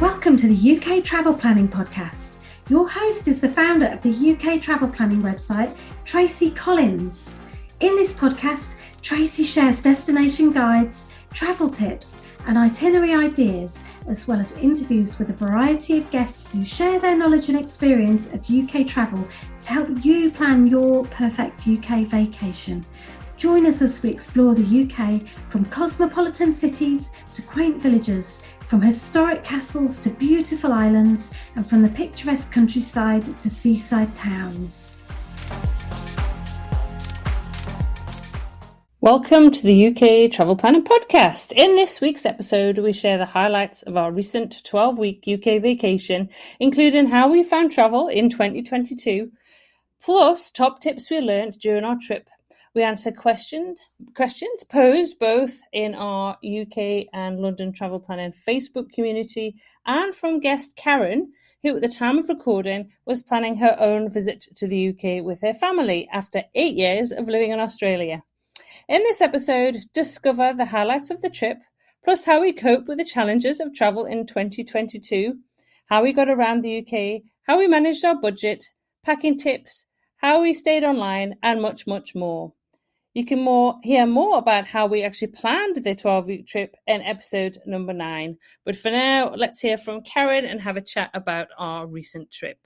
Welcome to the UK Travel Planning Podcast. Your host is the founder of the UK Travel Planning website, Tracy Collins. In this podcast, Tracy shares destination guides, travel tips, and itinerary ideas, as well as interviews with a variety of guests who share their knowledge and experience of UK travel to help you plan your perfect UK vacation. Join us as we explore the UK from cosmopolitan cities to quaint villages, from historic castles to beautiful islands, and from the picturesque countryside to seaside towns. Welcome to the UK Travel Planning Podcast. In this week's episode, we share the highlights of our recent 12-week UK vacation, including how we found travel in 2022, plus top tips we learned during our trip. We answer questions posed both in our UK and London Travel Planning Facebook community and from guest Karen, who at the time of recording was planning her own visit to the UK with her family after 8 years of living in Australia. In this episode, discover the highlights of the trip, plus how we cope with the challenges of travel in 2022, how we got around the UK, how we managed our budget, packing tips, how we stayed online, and much, much more. You can hear more about how we actually planned the 12-week trip in episode number 9. But for now, let's hear from Karen and have a chat about our recent trip.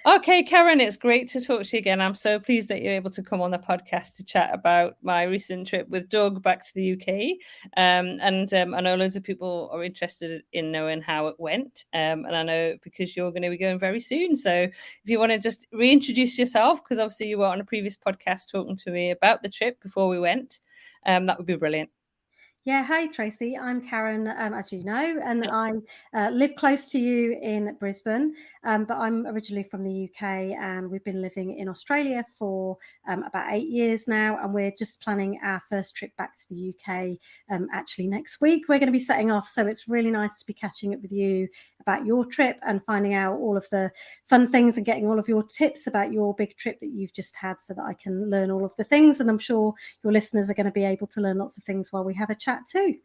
Okay, Karen, it's great to talk to you again. I'm so pleased that you're able to come on the podcast to chat about my recent trip with Doug back to the UK. I know loads of people are interested in knowing how it went. And I know because you're going to be going very soon. So if you want to just reintroduce yourself, because obviously you were on a previous podcast talking to me about the trip before we went, that would be brilliant. Yeah, hi Tracy, I'm Karen, as you know, and I live close to you in Brisbane, but I'm originally from the UK and we've been living in Australia for about 8 years now, and we're just planning our first trip back to the UK actually next week. We're going to be setting off, so it's really nice to be catching up with you about your trip and finding out all of the fun things and getting all of your tips about your big trip that you've just had so that I can learn all of the things, and I'm sure your listeners are going to be able to learn lots of things while we have a chat too.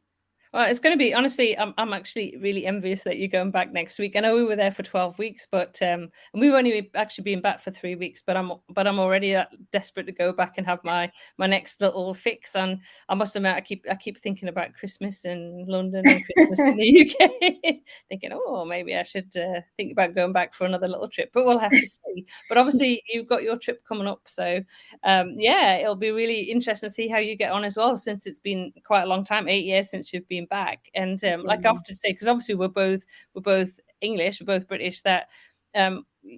Well, it's going to be, honestly, I'm actually really envious that you're going back next week. I know we were there for 12 weeks, but and we've only actually been back for 3 weeks, but I'm already desperate to go back and have my next little fix. And I must admit, I keep thinking about Christmas in London and Christmas in the UK, thinking, oh, maybe I should think about going back for another little trip, but we'll have to see. But obviously, you've got your trip coming up, so yeah, it'll be really interesting to see how you get on as well, since it's been quite a long time, 8 years since you've been back. And like I often say, because obviously we're both English, we're both British, that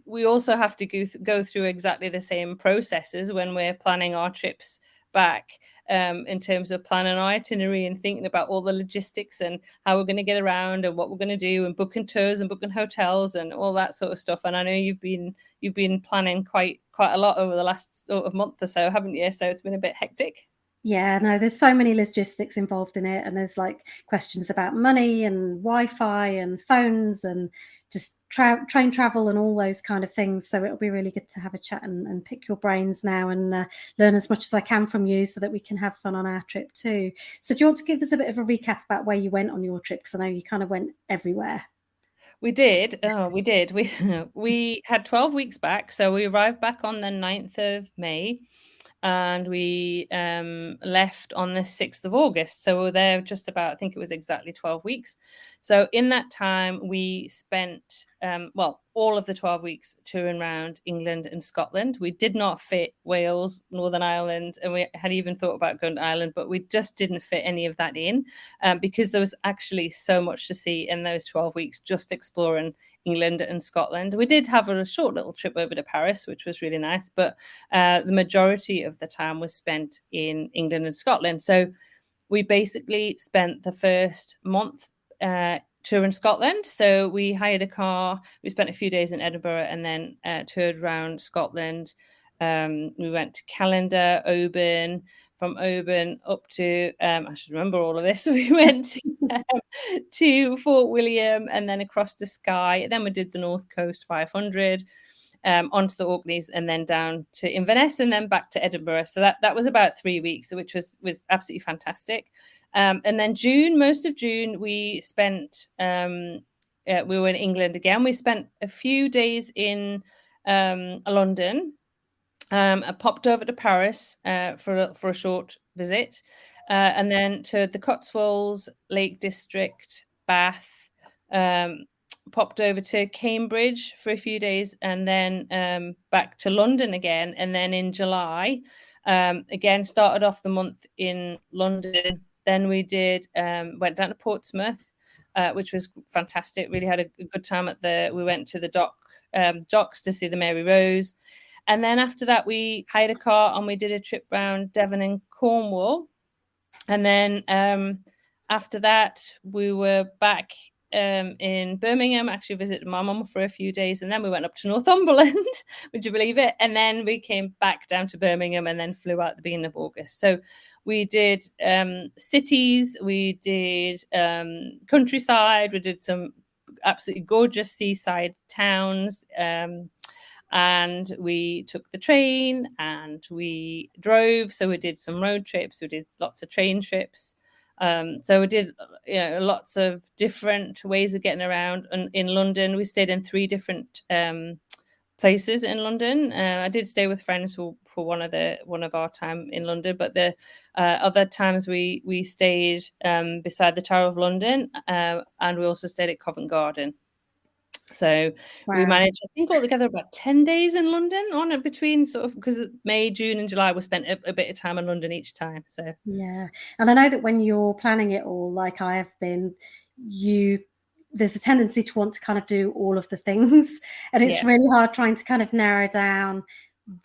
we also have to go through exactly the same processes when we're planning our trips back, in terms of planning our itinerary and thinking about all the logistics and how we're going to get around and what we're going to do and booking tours and booking hotels and all that sort of stuff. And I know you've been planning quite a lot over the last sort of month or so, haven't you? So it's been a bit hectic. Yeah, no, there's so many logistics involved in it, and there's like questions about money and Wi-Fi and phones and just train travel and all those kind of things. So it'll be really good to have a chat and pick your brains now and learn as much as I can from you so that we can have fun on our trip too. So do you want to give us a bit of a recap about where you went on your trip? Because I know you kind of went everywhere. We did. We had 12 weeks back. So we arrived back on the 9th of May. And we left on the 6th of August. So we were there just about, I think it was exactly 12 weeks. So in that time, we spent, all of the 12 weeks touring around England and Scotland. We did not fit Wales, Northern Ireland, and we had even thought about going to Ireland, but we just didn't fit any of that in because there was actually so much to see in those 12 weeks, just exploring England and Scotland. We did have a short little trip over to Paris, which was really nice, but the majority of the time was spent in England and Scotland. So we basically spent the first month touring Scotland. So we hired a car, we spent a few days in Edinburgh and then toured around Scotland. We went to Callander, Oban, from Oban up to, I should remember all of this. We went to Fort William and then across the Skye. Then we did the North Coast 500, onto the Orkneys and then down to Inverness and then back to Edinburgh. So that was about 3 weeks, which was absolutely fantastic. And then most of June, we spent we were in England again. We spent a few days in London. I popped over to Paris for a short visit, and then to the Cotswolds, Lake District, Bath. Popped over to Cambridge for a few days, and then back to London again. And then in July, again started off the month in London. Then we went down to Portsmouth, which was fantastic. Really had a good time we went to the docks to see the Mary Rose. And then after that, we hired a car and we did a trip around Devon and Cornwall. And then after that, we were back in Birmingham, actually visited my mum for a few days. And then we went up to Northumberland, would you believe it? And then we came back down to Birmingham and then flew out at the beginning of August. So we did cities, we did countryside, we did some absolutely gorgeous seaside towns. And we took the train and we drove. So we did some road trips. We did lots of train trips. So we did, lots of different ways of getting around. And in London, we stayed in 3 different places in London. I did stay with friends for one of our time in London, but the other times we stayed beside the Tower of London, and we also stayed at Covent Garden. So we managed, I think, altogether about 10 days in London on and between, sort of, because May, June and July we spent a bit of time in London each time. So yeah. And I know that when you're planning it all, like I have been, there's a tendency to want to kind of do all of the things, and it's really hard trying to kind of narrow down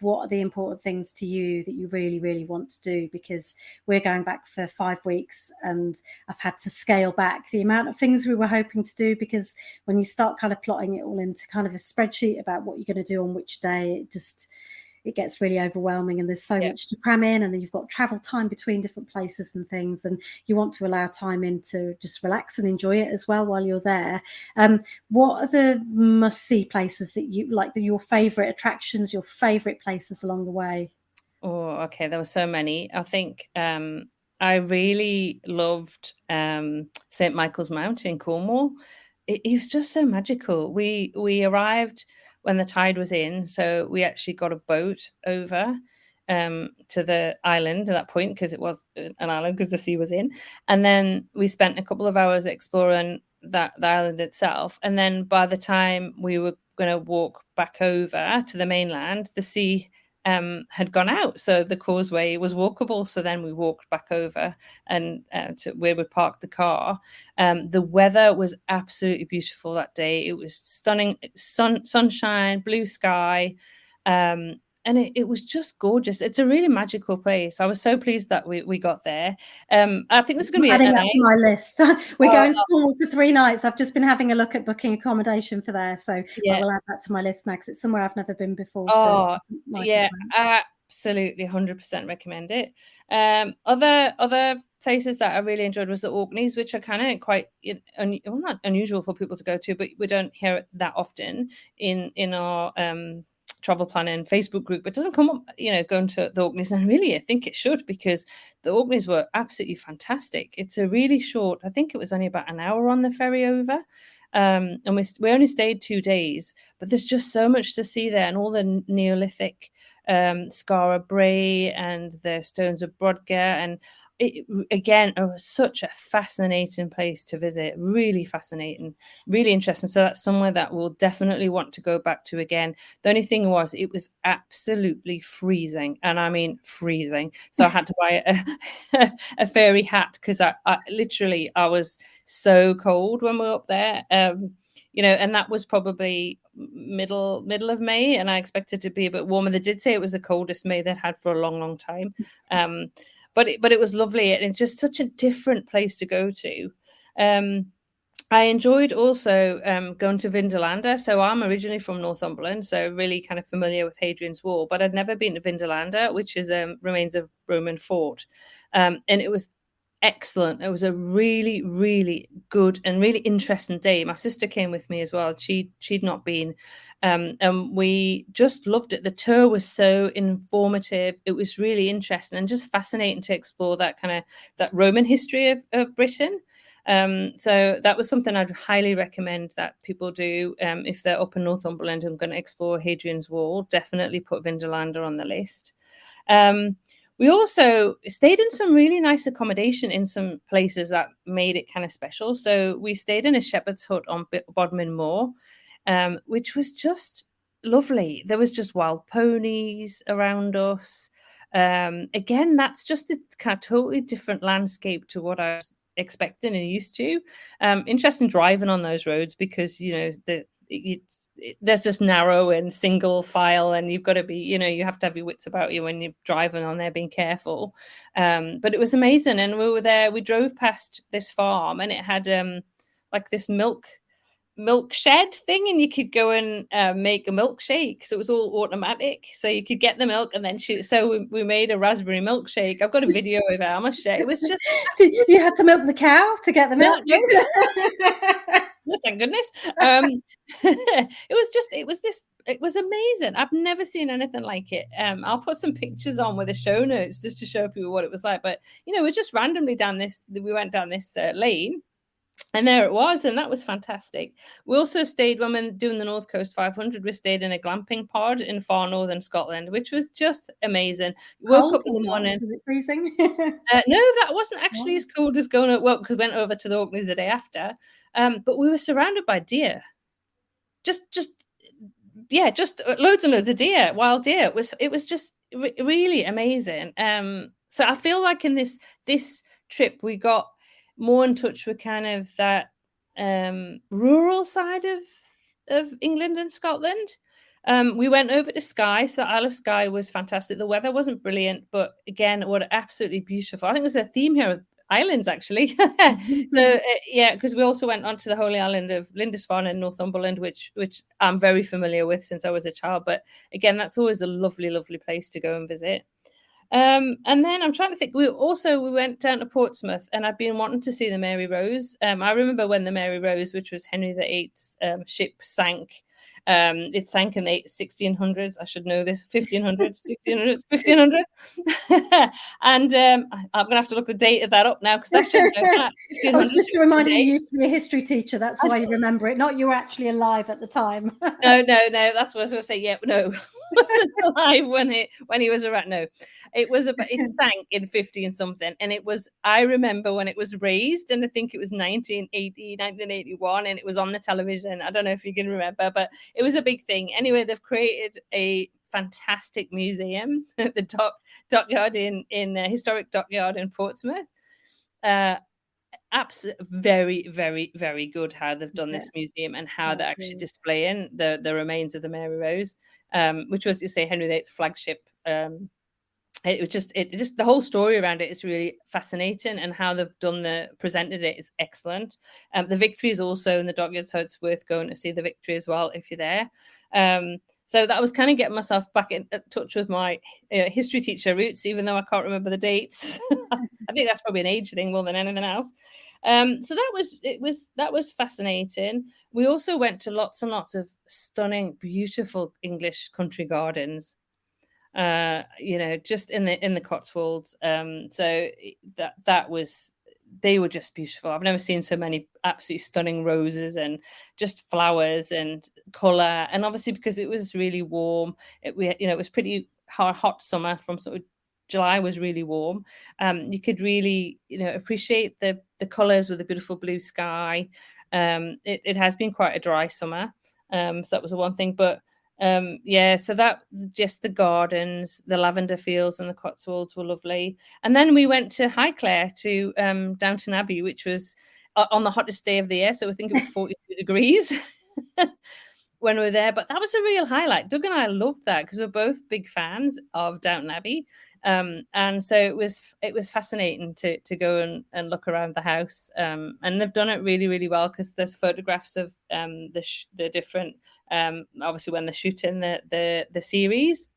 what are the important things to you that you really, really want to do, because we're going back for 5 weeks and I've had to scale back the amount of things we were hoping to do, because when you start kind of plotting it all into kind of a spreadsheet about what you're going to do on which day, it gets really overwhelming, and there's so much to cram in, and then you've got travel time between different places and things, and you want to allow time in to just relax and enjoy it as well while you're there. What are the must-see places that you like, your favourite attractions, your favourite places along the way? Oh, okay, there were so many. I think I really loved St. Michael's Mount in Cornwall. It was just so magical. We arrived when the tide was in, so we actually got a boat over to the island at that point, because it was an island because the sea was in, and then we spent a couple of hours exploring the island itself, and then by the time we were going to walk back over to the mainland, the sea had gone out, so the causeway was walkable. So then we walked back over and to where we parked the car. The weather was absolutely beautiful that day. It was stunning, sunshine, blue sky, and it was just gorgeous. It's a really magical place. I was so pleased that we got there. I think there's going to be adding that to my list. We're going to Cornwall for 3 nights. I've just been having a look at booking accommodation for there, so I will add that to my list now, because it's somewhere I've never been before. Absolutely, 100% recommend it. Other places that I really enjoyed was the Orkneys, which are kind of quite not unusual for people to go to, but we don't hear it that often in our travel planning Facebook group. It doesn't come up, going to the Orkneys, and really I think it should, because the Orkneys were absolutely fantastic. It's a really short, I think it was only about an hour on the ferry over, and we only stayed 2 days, but there's just so much to see there, and all the Neolithic Skara Brae and the stones of Brodgar, and it again was such a fascinating place to visit. Really fascinating, really interesting. So that's somewhere that we'll definitely want to go back to again. The only thing was, it was absolutely freezing, and I mean freezing. So I had to buy a fairy hat, because I literally was so cold when we were up there. And that was probably middle of May, and I expected to be a bit warmer. They did say it was the coldest May they'd had for a long, long time. But it was lovely, and it's just such a different place to go to. I enjoyed also going to Vindolanda. So I'm originally from Northumberland, so really kind of familiar with Hadrian's Wall, but I'd never been to Vindolanda, which is remains of Roman fort, and it was excellent. It was a really, really good and really interesting day. My sister came with me as well. She'd not been, and we just loved it. The tour was so informative. It was really interesting and just fascinating to explore that Roman history of Britain. So that was something I'd highly recommend that people do if they're up in Northumberland and going to explore Hadrian's Wall. Definitely put Vindolanda on the list. We also stayed in some really nice accommodation in some places that made it kind of special. So we stayed in a shepherd's hut on Bodmin Moor, which was just lovely. There was just wild ponies around us. Again, that's just a kind of totally different landscape to what I was expecting and used to. Interesting driving on those roads because, there's just narrow and single file, and you've got to be, you have to have your wits about you when you're driving on there, being careful. But it was amazing. And we were there, we drove past this farm, and it had like this milk shed thing, and you could go and make a milkshake. So it was all automatic, so you could get the milk and then shoot. So we made a raspberry milkshake. I've got a video of it, I must share. It was just you had to milk the cow to get the milk. Thank goodness. It was amazing. I've never seen anything like it. I'll put some pictures on with the show notes just to show people what it was like. But we just randomly we went down this lane, and there it was, and that was fantastic. We also stayed, when we were doing the North Coast 500, we stayed in a glamping pod in far northern Scotland, which was just amazing. Woke up in the morning. Was it freezing? No, that wasn't actually as cold as going up. Well, because we went over to the Orkneys the day after. But we were surrounded by deer. Just loads and loads of deer, wild deer. It was just really amazing. So I feel like in this trip we got more in touch with kind of that rural side of England and Scotland. We went over to Skye, so Isle of Skye was fantastic. The weather wasn't brilliant, but again, what absolutely beautiful. I think there's a theme here of islands, actually. So because we also went on to the holy island of Lindisfarne in Northumberland, which I'm very familiar with since I was a child. But again, that's always a lovely, lovely place to go and visit. And then I'm trying to think. We went down to Portsmouth, and I've been wanting to see the Mary Rose. I remember when the Mary Rose, which was Henry VIII's ship, sank. It sank in the 1600s. I should know this. 1500s, 1600s, 1500s. And I'm going to have to look the date of that up now, because I should know that. I was just reminding you used to be a history teacher. That's why you remember it. Not you were actually alive at the time. No. That's what I was going to say. Yeah, no. Wasn't alive when he was around. No, it sank in 50 and something, and I remember when it was raised, and I think it was 1980, 1981, and it was on the television. I don't know if you can remember, but it was a big thing. Anyway, they've created a fantastic museum at the dockyard in historic dockyard in Portsmouth. Absolutely very, very, very good how they've done this museum, and how they're actually displaying the remains of the Mary Rose, which was, you say, Henry VIII's flagship. It was just the whole story around it is really fascinating, and how they've presented it is excellent. The Victory is also in the dockyard, so it's worth going to see the Victory as well if you're there. So that was kind of getting myself back in touch with my history teacher roots, even though I can't remember the dates. I think that's probably an age thing more than anything else. So that was fascinating. We also went to lots and lots of stunning, beautiful English country gardens. Just in the Cotswolds. So they were just beautiful. I've never seen so many absolutely stunning roses and just flowers and colour. And obviously, because it was really warm, it was pretty hot summer. From sort of July was really warm. You could really appreciate the colours with the beautiful blue sky. It has been quite a dry summer, so that was the one thing. But so that just the gardens, the lavender fields and the Cotswolds were lovely. And then we went to Highclere to Downton Abbey, which was on the hottest day of the year. So I think it was 42 degrees when we were there. But that was a real highlight. Doug and I loved that because we're both big fans of Downton Abbey. And so it was fascinating to go and look around the house. And they've done it really, really well, because there's photographs of the different, obviously when they're shooting the series.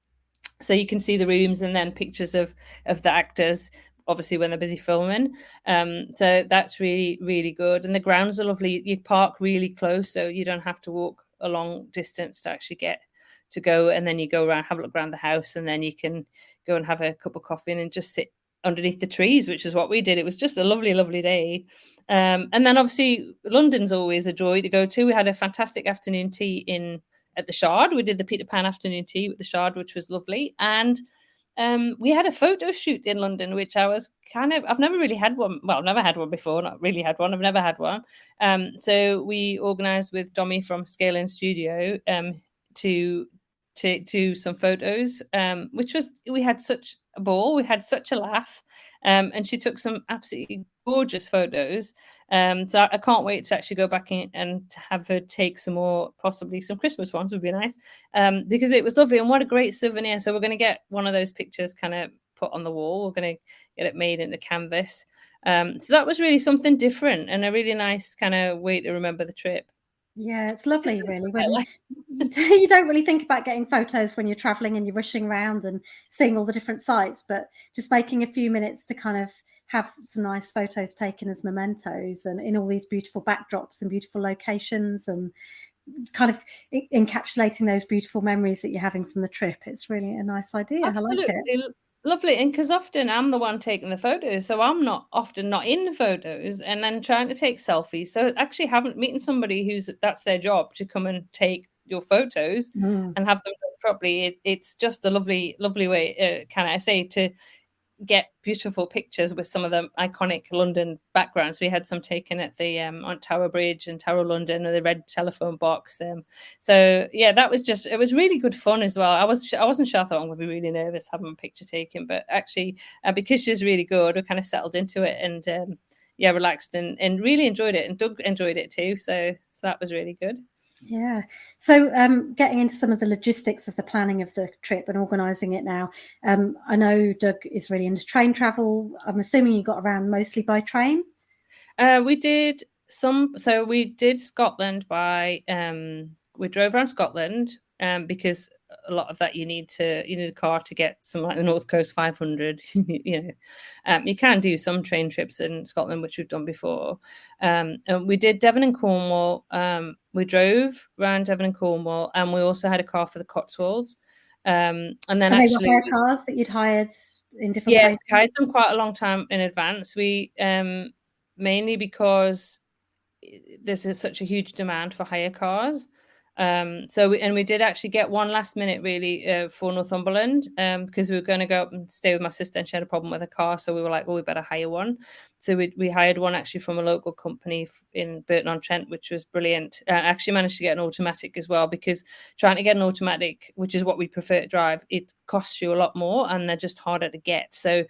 So you can see the rooms, and then pictures of the actors, obviously when they're busy filming. So that's really, really good. And the grounds are lovely. You park really close, so you don't have to walk a long distance to actually get to go. And then you go around, have a look around the house, and then you can go and have a cup of coffee and just sit underneath the trees, which is what we did. It was just a lovely, lovely day. And then obviously London's always a joy to go to. We had a fantastic afternoon tea at the Shard. We did the Peter Pan afternoon tea with the Shard, which was lovely. And we had a photo shoot in London, which I was I've never really had one. Well, I've never had one before, not really had one. I've never had one. So we organised with Dommy from Scale In Studio to do some photos, we had such a ball, we had such a laugh, and she took some absolutely gorgeous photos. So I can't wait to actually go back and to have her take some more, possibly some Christmas ones would be nice, because it was lovely, and what a great souvenir. So we're going to get one of those pictures kind of put on the wall. We're going to get it made into canvas. So that was really something different and a really nice kind of way to remember the trip. Yeah, it's lovely, really. When you don't really think about getting photos when you're traveling and you're rushing around and seeing all the different sites, but just making a few minutes to kind of have some nice photos taken as mementos and in all these beautiful backdrops and beautiful locations and kind of encapsulating those beautiful memories that you're having from the trip. It's really a nice idea. Absolutely. I like it. Lovely. And because often I'm the one taking the photos, so I'm not in the photos and then trying to take selfies. So actually meeting somebody that's their job to come and take your photos and have them done properly. It's just a lovely, lovely way, can I say, to get beautiful pictures with some of the iconic London backgrounds. We had some taken at the on Tower Bridge and Tower London with the red telephone box. So yeah, it was really good fun as well. I wasn't sure. I thought I'm going to be really nervous having a picture taken, but actually because she's really good, we kind of settled into it and relaxed and really enjoyed it. And Doug enjoyed it too. So that was really good. Yeah. So getting into some of the logistics of the planning of the trip and organising it now, I know Doug is really into train travel. I'm assuming you got around mostly by train? We did we did Scotland we drove around Scotland because a lot of that you need a car to get something like the North Coast 500. You can do some train trips in Scotland, which we've done before. And we did Devon and Cornwall. We drove around Devon and Cornwall, and we also had a car for the Cotswolds. And then they were hire cars that you'd hired in different places? Yeah, hired them quite a long time in advance. We mainly because there's such a huge demand for hire cars. We did actually get one last minute really for Northumberland because we were going to go up and stay with my sister and she had a problem with her car, so we were like, we better hire one. So we hired one actually from a local company in Burton-on-Trent, which was brilliant. Actually managed to get an automatic as well, because trying to get an automatic, which is what we prefer to drive, it costs you a lot more and they're just harder to get. So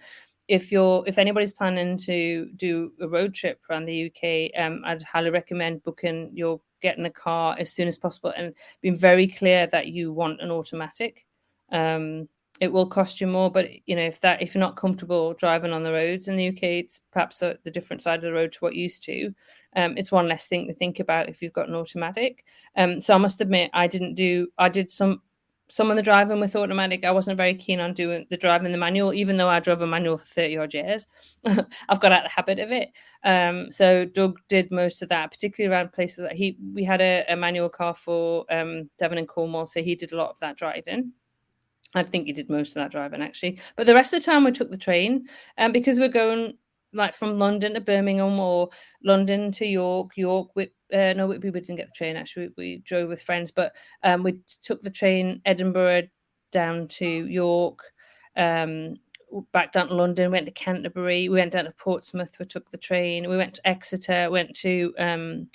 if anybody's planning to do a road trip around the UK, I'd highly recommend getting a car as soon as possible and being very clear that you want an automatic. It will cost you more, but if you're not comfortable driving on the roads in the UK, it's perhaps the different side of the road to what you used to. It's one less thing to think about if you've got an automatic. So I must admit, I did some of the driving with automatic. I wasn't very keen on doing the driving the manual, even though I drove a manual for 30 odd years. I've got out of the habit of it. So Doug did most of that, particularly around places that we had a manual car for Devon and Cornwall, so he did a lot of that driving. I think he did most of that driving actually, but the rest of the time we took the train, because we're going like from London to Birmingham or London to York. No, we didn't get the train actually. We drove with friends, but we took the train Edinburgh down to York, back down to London, went to Canterbury, we went down to Portsmouth, we took the train, we went to Exeter, went to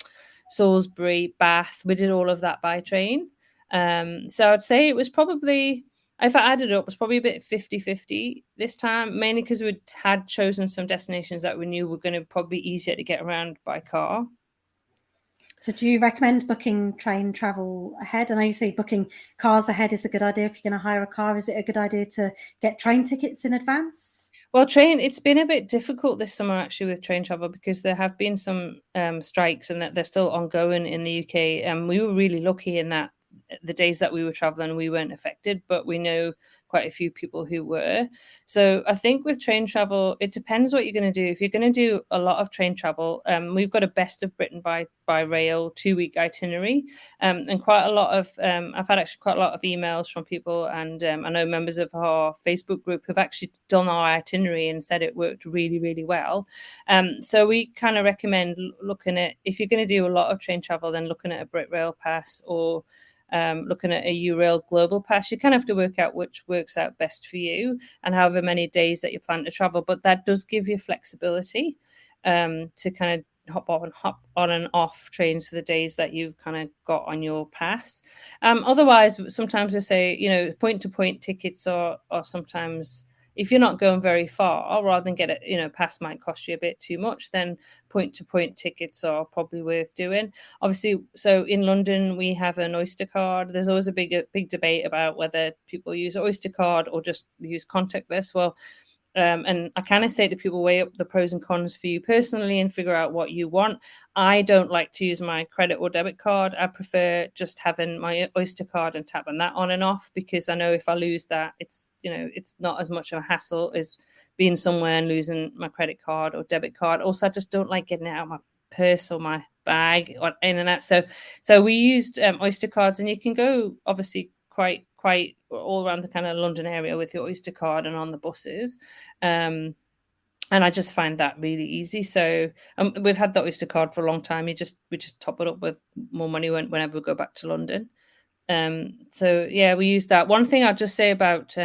Salisbury, Bath. We did all of that by train. So I'd say it was probably, if I added it up, it was probably a bit 50-50 this time, mainly because we had chosen some destinations that we knew were going to probably be easier to get around by car. So do you recommend booking train travel ahead? I know you say booking cars ahead is a good idea if you're going to hire a car. Is it a good idea to get train tickets in advance? Well, it's been a bit difficult this summer actually with train travel, because there have been some strikes and that they're still ongoing in the UK. And we were really lucky in that the days that we were traveling, we weren't affected, but we know quite a few people who were. So I think with train travel, it depends what you're going to do. If you're going to do a lot of train travel, we've got a Best of Britain by rail 2-week itinerary, and quite a lot of I've had actually quite a lot of emails from people, and I know members of our Facebook group have actually done our itinerary and said it worked really, really well. So we kind of recommend looking at, if you're going to do a lot of train travel, then looking at a Brit Rail pass, or looking at a Eurail global pass. You kind of have to work out which works out best for you and however many days that you plan to travel. But that does give you flexibility to kind of hop on and off trains for the days that you've kind of got on your pass. Otherwise, sometimes they say, point to point tickets are sometimes, if you're not going very far, rather than get it, pass might cost you a bit too much, then point to point tickets are probably worth doing. Obviously, so in London, we have an Oyster card. There's always a big debate about whether people use Oyster card or just use contactless. Well, and I kind of say to people, weigh up the pros and cons for you personally and figure out what you want. I don't like to use my credit or debit card. I prefer just having my Oyster card and tapping that on and off, because I know if I lose that, it's not as much of a hassle as being somewhere and losing my credit card or debit card. Also, I just don't like getting it out of my purse or my bag or in and out. So we used Oyster cards, and you can go obviously quite all around the kind of London area with your Oyster card and on the buses. And I just find that really easy. So we've had the Oyster card for a long time. We just top it up with more money whenever we go back to London. So yeah, we use that. One thing I'll just say about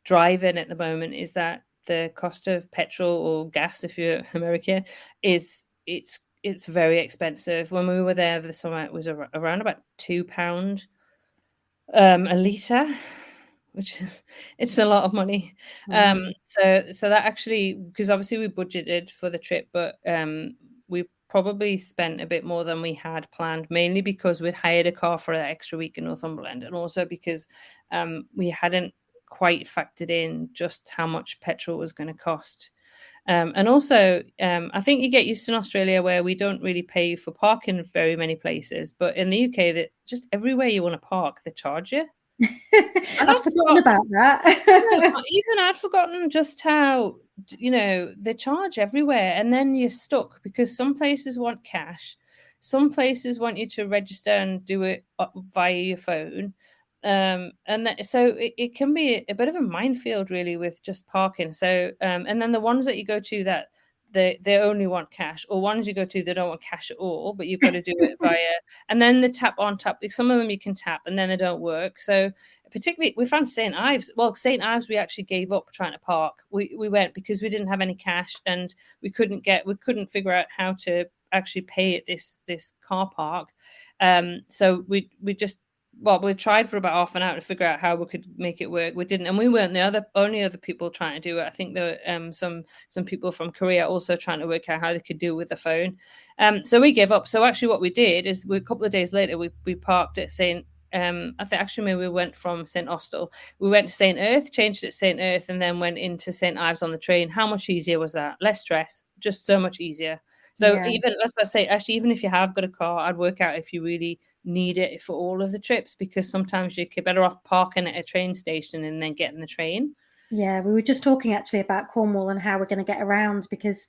driving at the moment is that the cost of petrol or gas, if you're American, it's very expensive. When we were there this summer, it was around about £2 a litre, which it's a lot of money. So that actually, because obviously we budgeted for the trip, but we probably spent a bit more than we had planned, mainly because we'd hired a car for that extra week in Northumberland, and also because we hadn't quite factored in just how much petrol was going to cost. And also, I think you get used to in Australia where we don't really pay for parking in very many places, but in the UK, that just everywhere you want to park, they charge you. I'd forgotten about that. Even I'd forgotten just how, they charge everywhere, and then you're stuck because some places want cash, some places want you to register and do it via your phone. So it can be a bit of a minefield really with just parking. So and then the ones that you go to that they only want cash, or ones you go to they don't want cash at all, but you've got to do it via, and then the tap on tap, some of them you can tap and then they don't work. So particularly we found St. Ives we actually gave up trying to park. We went because we didn't have any cash, and we couldn't figure out how to actually pay at this car park. So we tried for about half an hour to figure out how we could make it work. We didn't, and we weren't the only other people trying to do it. I think there were some people from Korea also trying to work out how they could do it with the phone. So we gave up. So actually, what we did is a couple of days later we parked at St. I think actually maybe we went from St. Austell. We went to St. Earth, changed it to St. Earth, and then went into St. Ives on the train. How much easier was that? Less stress, just so much easier. So even, that's what I say, actually, even if you have got a car, I'd work out if you really need it for all of the trips, because sometimes you're better off parking at a train station and then getting the train. Yeah, we were just talking actually about Cornwall and how we're going to get around, because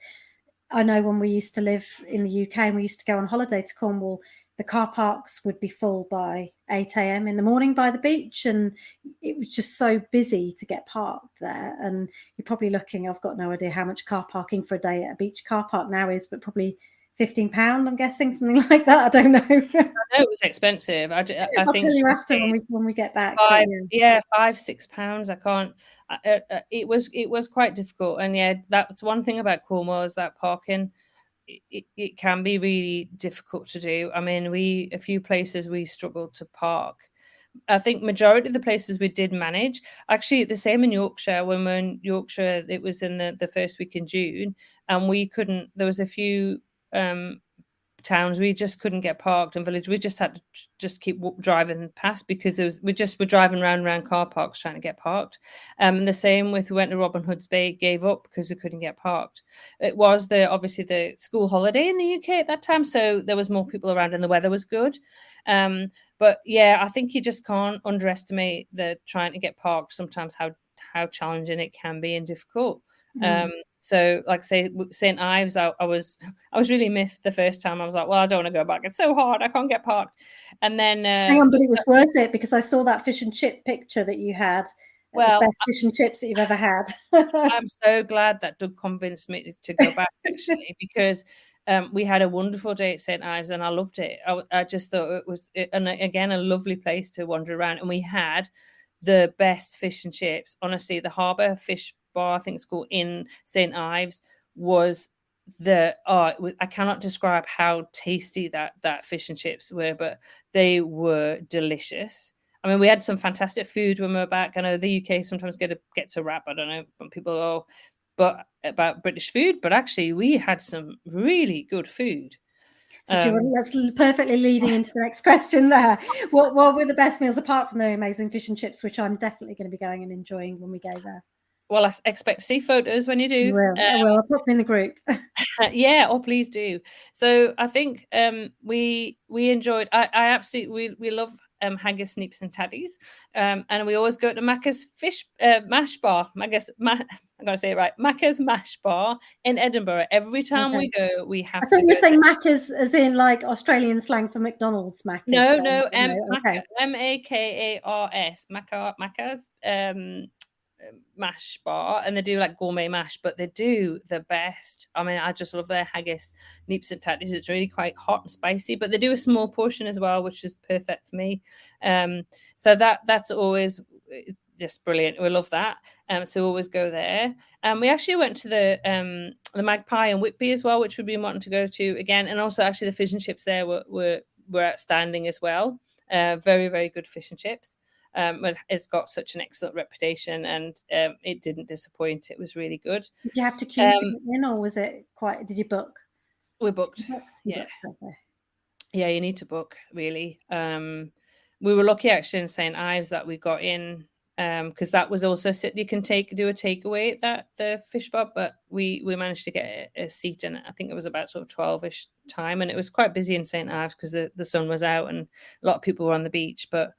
I know when we used to live in the UK and we used to go on holiday to Cornwall, the car parks would be full by 8 a.m. in the morning by the beach, and it was just so busy to get parked there. And you're probably looking, I've got no idea how much car parking for a day at a beach car park now is, but probably £15, I'm guessing, something like that. I don't know. I know it was expensive. I think I'll tell you after when we get back. £5-6. I can't. It was quite difficult, and that's one thing about Cornwall, is that parking. It can be really difficult to do. I mean, a few places we struggled to park. I think majority of the places we did manage. Actually, the same in Yorkshire. When we're in Yorkshire, it was in the first week in June, and we couldn't. There was a few towns, we just couldn't get parked, and village, we just had to just keep driving past because we just were driving around car parks trying to get parked. The same with, we went to Robin Hood's Bay, gave up because we couldn't get parked. It was obviously the school holiday in the UK at that time, so there was more people around and the weather was good. But yeah, I think you just can't underestimate the trying to get parked sometimes, how challenging it can be and difficult. So like say St. Ives, I was really miffed the first time. I was like, well, I don't want to go back, it's so hard, I can't get parked. And then hang on, but it was worth it because I saw that fish and chip picture that you had. Well, the best fish and chips that you've ever had. I'm so glad that Doug convinced me to go back, actually, because we had a wonderful day at St. Ives and I loved it. I just thought it was, and again, a lovely place to wander around. And we had the best fish and chips. Honestly, the Harbour Fish Bar, I think it's called, in St. Ives, was I cannot describe how tasty that fish and chips were, but they were delicious. I mean, we had some fantastic food when we were back. I know the UK sometimes gets a rap, I don't know, when people but about British food, but actually we had some really good food. So that's perfectly leading into the next question there. What were the best meals apart from the amazing fish and chips, which I'm definitely going to be going and enjoying when we go there? Well, I expect to see photos when you do. I'll put them in the group. Yeah, please do. So I think we enjoyed. I absolutely we love haggis, sneeps, and taddies, and we always go to Macca's fish mash bar. I'm gonna say it right. Macca's mash bar in Edinburgh. Every time we go, we have. I thought you were saying Macca's as in like Australian slang for McDonald's. Macca's. No, Makars, Macca's mash bar, and they do like gourmet mash, but they do the best. I mean, I just love their haggis, neeps, and tatties. It's really quite hot and spicy, but they do a small portion as well, which is perfect for me. So that's always just brilliant. We love that. So we always go there. We actually went to the Magpie and Whitby as well, which we've been wanting to go to again, and also actually the fish and chips there were outstanding as well. Very, very good fish and chips. It's got such an excellent reputation, and it didn't disappoint. It was really good. Did you have to queue to get in, or was it quite? Did you book? We booked. Yeah. Yeah, you need to book, really. We were lucky actually in St. Ives that we got in, because that was also you can do a takeaway at the fish bar, but we managed to get a seat, and I think it was about sort of 12-ish time, and it was quite busy in St. Ives because the sun was out and a lot of people were on the beach, but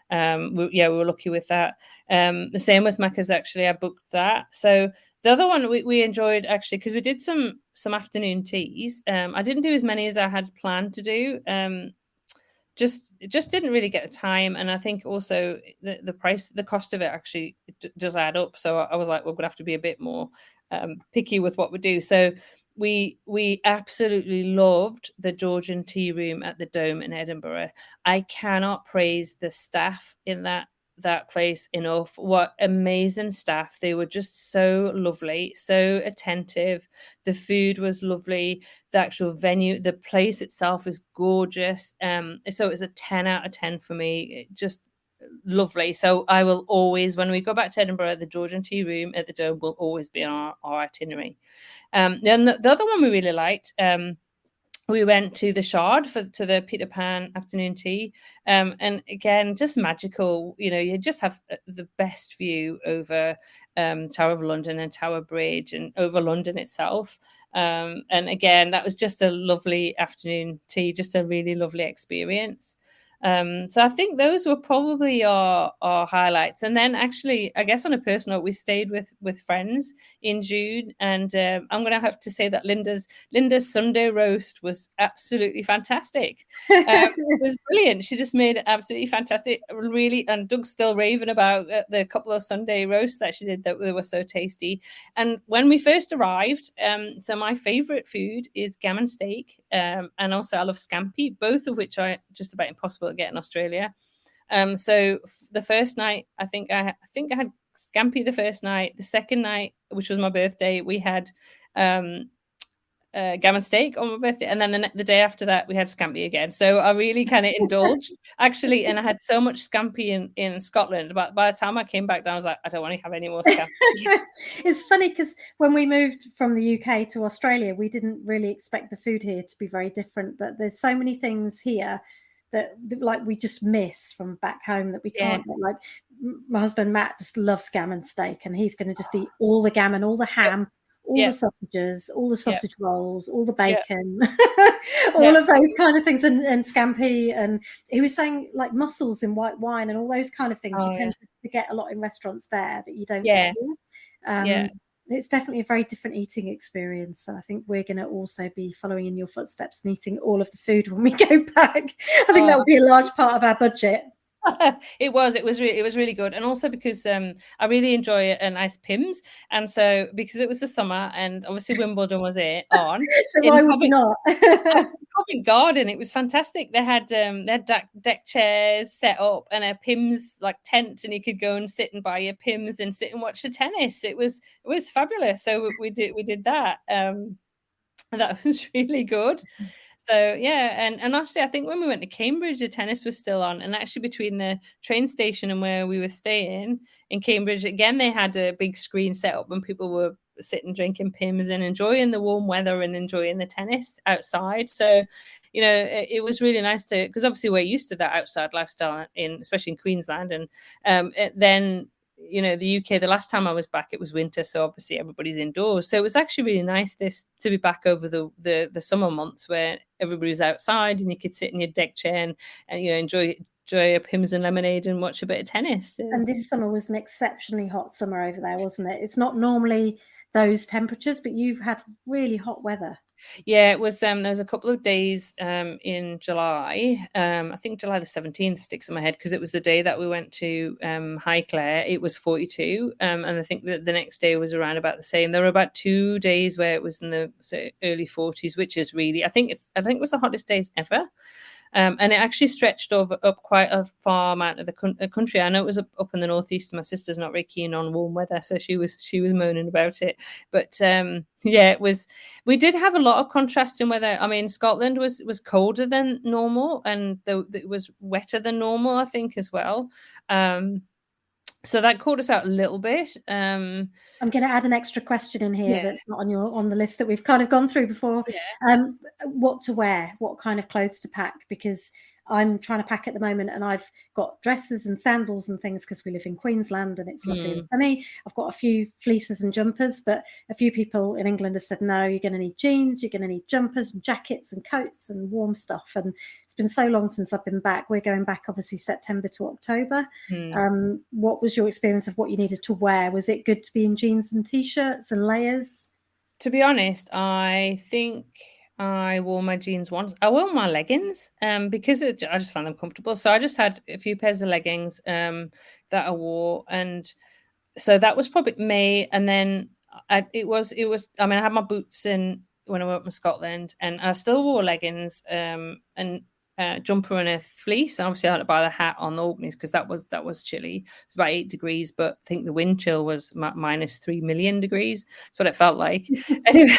we were lucky with that. The same with Macca's, actually. I booked that. So the other one we enjoyed, actually, because we did some afternoon teas. I didn't do as many as I had planned to do. Just didn't really get the time, and I think also the cost of it actually does add up. So I was like, we're gonna have to be a bit more picky with what we do. So we absolutely loved the Georgian tea room at the Dome in Edinburgh. I cannot praise the staff in that place enough. What amazing staff. They were just so lovely, so attentive. The food was lovely. The actual venue, the place itself is gorgeous. So it was a 10 out of 10 for me. Just lovely. So I will always, when we go back to Edinburgh, the Georgian tea room at the Dome will always be on our itinerary. Then the other one we really liked, we went to the Shard to the Peter Pan afternoon tea, and again, just magical. You just have the best view over Tower of London and Tower Bridge, and over London itself. And again, that was just a lovely afternoon tea, just a really lovely experience. So I think those were probably our highlights. And then actually, I guess on a personal note, we stayed with friends in June, and I'm going to have to say that Linda's Sunday roast was absolutely fantastic. It was brilliant. She just made it absolutely fantastic, really. And Doug's still raving about the couple of Sunday roasts that she did, that they were so tasty. And when we first arrived, so my favorite food is gammon steak, and also I love scampi, both of which are just about impossible to get in Australia. So the first night, I think I had scampi the first night. The second night, which was my birthday, we had gammon steak on my birthday, and then the day after that we had scampi again. So I really kind of indulged actually, and I had so much scampi in Scotland. But by the time I came back down, I was like, I don't want to have any more scampi. It's funny because when we moved from the UK to Australia, we didn't really expect the food here to be very different. But there's so many things here that like we just miss from back home that we can't get. Like my husband Matt just loves gammon steak, and he's going to just eat all the gammon, all the ham, all the sausages, all the sausage rolls, all the bacon, all of those kind of things, and scampi. And he was saying like mussels in white wine and all those kind of things. You tend to get a lot in restaurants there that you don't get here. It's definitely a very different eating experience. So I think we're going to also be following in your footsteps and eating all of the food when we go back. I think that will be a large part of our budget. It was really good, and also because I really enjoy a nice Pimm's, and so because it was the summer and obviously Wimbledon was on. So why would you not? Covent Garden, it was fantastic. They had deck chairs set up and a Pimm's like tent, and you could go and sit and buy your Pimm's and sit and watch the tennis. It was fabulous. So we did that. And that was really good. So and actually I think when we went to Cambridge, the tennis was still on, and actually between the train station and where we were staying in Cambridge, again they had a big screen set up and people were sitting drinking Pimm's and enjoying the warm weather and enjoying the tennis outside. So it was really nice to, because obviously we're used to that outside lifestyle especially in Queensland, and then the UK, the last time I was back, it was winter, so obviously everybody's indoors. So it was actually really nice to be back over the summer months where everybody's outside and you could sit in your deck chair and enjoy a Pimm's and lemonade and watch a bit of tennis. And this summer was an exceptionally hot summer over there, wasn't it? It's not normally those temperatures, but you've had really hot weather. Yeah, it was. There was a couple of days in July. I think July the 17th sticks in my head because it was the day that we went to Highclere. It was 42, and I think that the next day was around about the same. There were about 2 days where it was in the early 40s, which is really, I think it was the hottest days ever. And it actually stretched up quite a far amount of the country. I know it was up in the northeast. My sister's not very keen on warm weather, so she was moaning about it. But it was. We did have a lot of contrast in weather. I mean, Scotland was colder than normal, and it was wetter than normal, I think, as well. So that caught us out a little bit. I'm going to add an extra question in here that's not on the list that we've kind of gone through before. What to wear, what kind of clothes to pack, because I'm trying to pack at the moment and I've got dresses and sandals and things because we live in Queensland and it's lovely and sunny. I've got a few fleeces and jumpers, but a few people in England have said, no, you're going to need jeans, you're going to need jumpers and jackets and coats and warm stuff. And it's been so long since I've been back. We're going back obviously September to October. What was your experience of what you needed to wear? Was it good to be in jeans and t-shirts and layers? To be honest, I think I wore my jeans once. I wore my leggings because I just found them comfortable. So I just had a few pairs of leggings that I wore, and so that was probably May. And then it was. I mean, I had my boots in when I went to Scotland, and I still wore leggings and jumper and a fleece. And obviously I had to buy the hat on the Orkneys because that was chilly. It was about 8 degrees, but I think the wind chill was minus 3 million degrees. That's what it felt like. Anyway,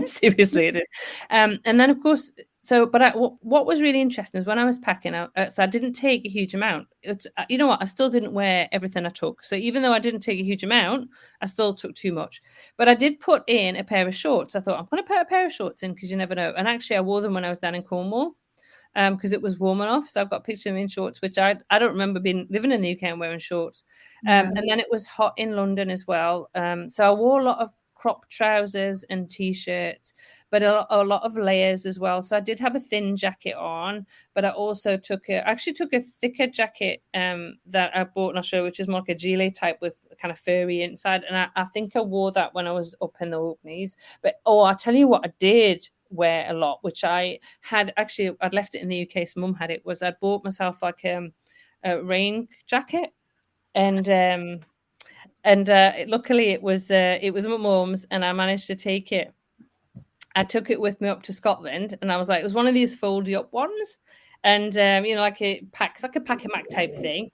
seriously, it did. And then of course, what was really interesting is when I was packing out, so I didn't take a huge amount. You know what? I still didn't wear everything I took. So even though I didn't take a huge amount, I still took too much. But I did put in a pair of shorts. I thought I'm going to put a pair of shorts in because you never know. And actually I wore them when I was down in Cornwall. Because it was warm enough. So I've got pictures of me in shorts, which I don't remember living in the UK and wearing shorts. And then it was hot in London as well. So I wore a lot of crop trousers and t-shirts, but a lot of layers as well. So I did have a thin jacket on, but I also took a thicker jacket that I bought in Australia, which is more like a gilet type with kind of furry inside. And I think I wore that when I was up in the Orkneys. But I'll tell you what I did wear a lot, which I had actually, I'd left it in the UK, so Mum had it, was I bought myself like a rain jacket, and luckily it was my mum's, and I managed to take it. I took it with me up to Scotland, and I was like, it was one of these foldy up ones, and like a pack a Mac type thing,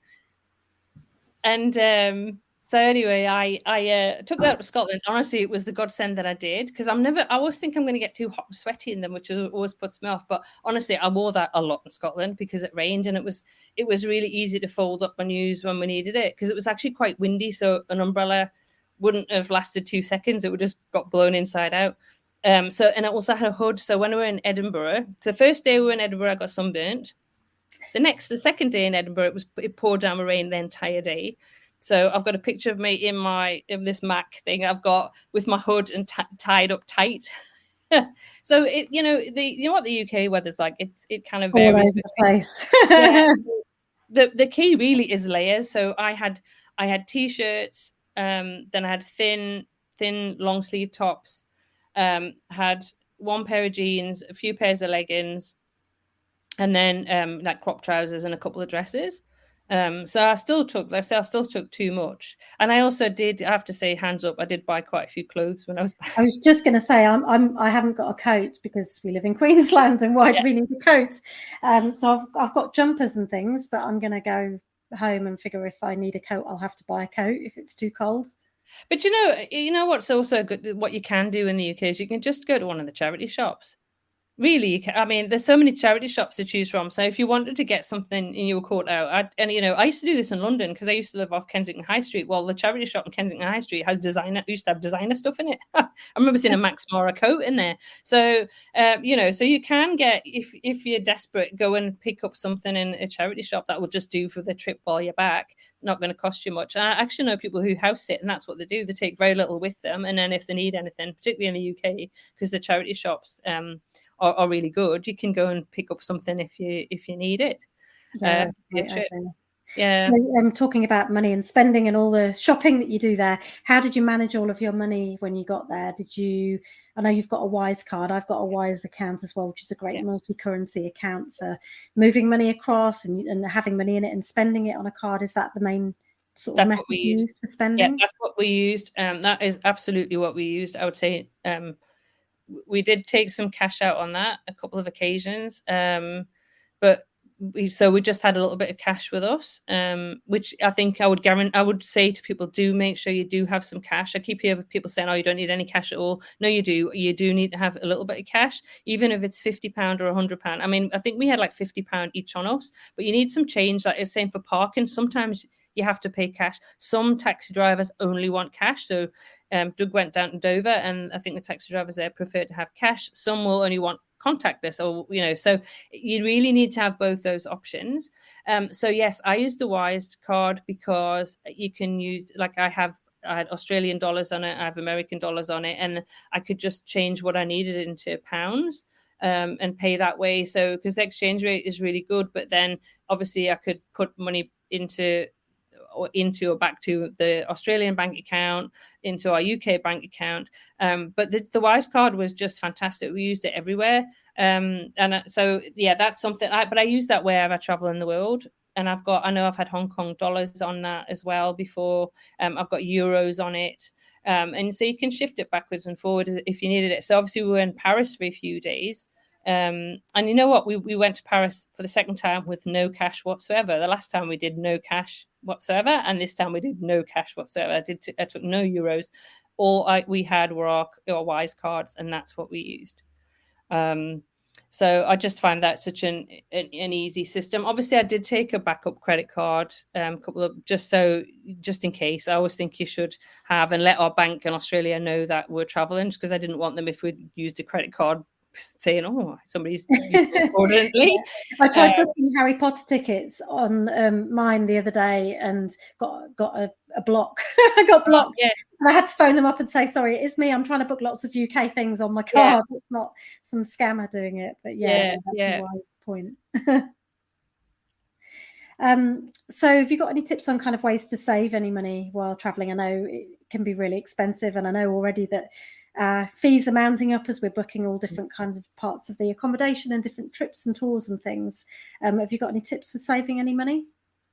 and So anyway, I took that up to Scotland. Honestly, it was the godsend that I did, because I always think I'm going to get too hot and sweaty in them, which always puts me off. But honestly, I wore that a lot in Scotland because it rained, and it was really easy to fold up and use when we needed it, because it was actually quite windy. So an umbrella wouldn't have lasted 2 seconds; it would just got blown inside out. And it also had a hood. So when we were in Edinburgh, so the first day we were in Edinburgh, I got sunburnt. The second day in Edinburgh, it poured down with rain the entire day. So I've got a picture of me in this Mac thing I've got with my hood and tied up tight. So you know what the UK weather's like. It kind of All varies over the between. place. Yeah. The key really is layers. So I had t-shirts, then I had thin long sleeve tops, had one pair of jeans, a few pairs of leggings, and then like crop trousers and a couple of dresses. So I still took too much, and I also did. I have to say, hands up, I did buy quite a few clothes when I was back. I was just going to say I haven't got a coat because we live in Queensland, and why do we need a coat? So I've got jumpers and things, but I'm going to go home and figure if I need a coat, I'll have to buy a coat if it's too cold. But you know what's also good. What you can do in the UK is you can just go to one of the charity shops. Really, I mean, there's so many charity shops to choose from. So if you wanted to get something and you were caught out, I used to do this in London because I used to live off Kensington High Street. Well, the charity shop in Kensington High Street used to have designer stuff in it. I remember seeing a Max Mara coat in there. So, so you can get, if you're desperate, go and pick up something in a charity shop that will just do for the trip while you're back. Not going to cost you much. And I actually know people who house sit, and that's what they do. They take very little with them, and then if they need anything, particularly in the UK, because the charity shops are really good, you can go and pick up something if you need it. Yeah, Yeah. I'm talking about money and spending and all the shopping that you do there. How did you manage all of your money when you got there? I know you've got a Wise card. I've got a Wise account as well, which is a great multi-currency account for moving money across and having money in it and spending it on a card. Is that the main sort of method you used for spending? Yeah, that's what we used. That is absolutely what we used. I would say we did take some cash out on that a couple of occasions, but we just had a little bit of cash with us, which I think I would say to people, do make sure you do have some cash. I keep hearing people saying, oh, you don't need any cash at all. No, you do need to have a little bit of cash, even if it's £50 or £100. I mean, I think we had like £50 each on us, but you need some change. Like it's same for parking. Sometimes you have to pay cash. Some taxi drivers only want cash. So Doug went down to Dover, and I think the taxi drivers there prefer to have cash. Some will only want contactless, or so you really need to have both those options. So yes, I use the Wise card because you can use, like I had Australian dollars on it, I have American dollars on it, and I could just change what I needed into pounds and pay that way. So because the exchange rate is really good, but then obviously I could put money into or back to the Australian bank account, into our UK bank account. But the Wise card was just fantastic. We used it everywhere. So yeah, that's something. But I use that wherever I travel in the world. And I know I've had Hong Kong dollars on that as well before. I've got euros on it. And so you can shift it backwards and forward if you needed it. So obviously we were in Paris for a few days. And you know what? We went to Paris for the second time with no cash whatsoever. The last time we did no cash whatsoever, and this time we did no cash whatsoever. I took no euros. All we had were our Wise cards, and that's what we used. So I just find that such an easy system. Obviously, I did take a backup credit card, just in case. I always think you should have, and let our bank in Australia know that we're traveling, because I didn't want them, if we'd used a credit card, saying, oh, somebody's importantly. I tried booking Harry Potter tickets on mine the other day and got a block. I got blocked. Yeah. And I had to phone them up and say, sorry, it's me. I'm trying to book lots of UK things on my card. Yeah. It's not some scammer doing it. But that's a wise point. So have you got any tips on kind of ways to save any money while traveling? I know it can be really expensive, and I know already that fees are mounting up as we're booking all different kinds of parts of the accommodation and different trips and tours and things. Have you got any tips for saving any money?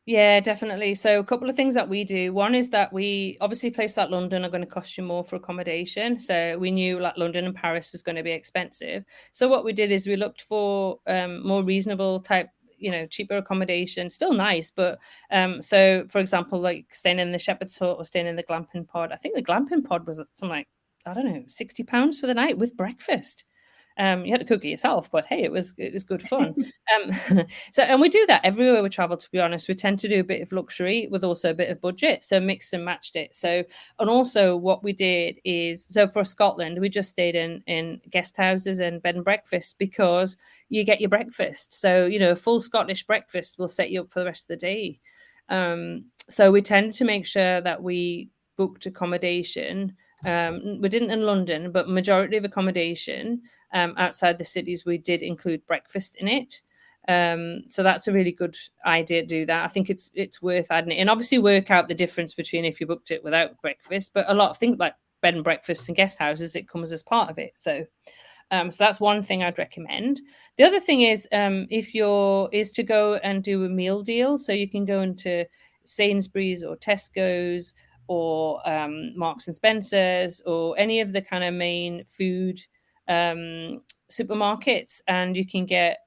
Yeah, definitely. So a couple of things that we do. One is that we obviously places like London are going to cost you more for accommodation. So we knew like London and Paris was going to be expensive. So what we did is we looked for more reasonable type cheaper accommodation, still nice. But so for example, like staying in the Shepherd's Hut or staying in the glamping pod. I think the glamping pod was something like, I don't know, £60 for the night with breakfast. You had to cook it yourself, but hey, it was good fun. And we do that everywhere we travel, to be honest. We tend to do a bit of luxury with also a bit of budget, so mixed and matched it. So, and also what we did is, so for Scotland, we just stayed in guest houses and bed and breakfast because you get your breakfast. So, a full Scottish breakfast will set you up for the rest of the day. So we tend to make sure that we booked accommodation. We didn't in London, but majority of accommodation outside the cities, we did include breakfast in it. So that's a really good idea to do that. I think it's worth adding it, and obviously work out the difference between if you booked it without breakfast. But a lot of things like bed and breakfasts and guest houses, it comes as part of it. So that's one thing I'd recommend. The other thing is is to go and do a meal deal. So you can go into Sainsbury's or Tesco's or Marks and Spencer's or any of the kind of main food supermarkets, and you can get